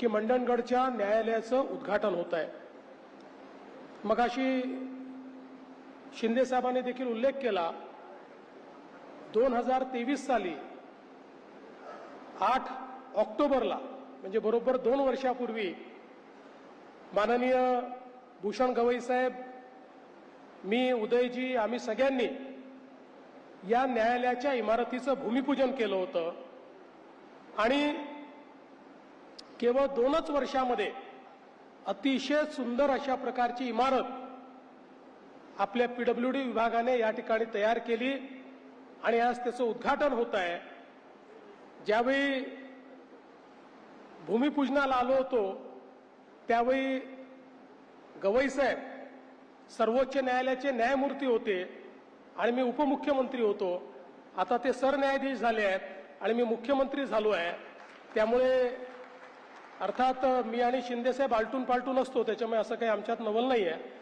की मंडणगडच्या न्यायालयाचं उद्घाटन होत आहे। मगाशी शिंदे साहेबांनी देखील उल्लेख केला, 2023 साली 8 ऑक्टोबरला म्हणजे बरोबर 2 वर्षापूर्वी माननीय भूषण गवई साहेब, मी, उदयजी, आम्ही सगळ्यांनी या न्यायालयाच्या इमारतीचं भूमिपूजन केलं होतं आणि केवळ 2च वर्षामध्ये अतिशय सुंदर अशा प्रकारची इमारत आपल्या पीडब्ल्यूडी विभागाने या ठिकाणी तयार केली आणि आज त्याचं उद्घाटन होत आहे। ज्यावेळी भूमिपूजनाला आलो होतो त्यावेळी गवई साहेब सर्वोच्च न्यायालयाचे न्यायमूर्ती होते आणि मी उपमुख्यमंत्री होतो। आता ते सरन्यायाधीश झाले आहेत आणि मी मुख्यमंत्री झालो आहे। त्यामुळे अर्थात मी आणि शिंदे साहेब आलटून पालटून असतो, त्याच्यामुळे असं काही आमच्यात नवल नाही आहे।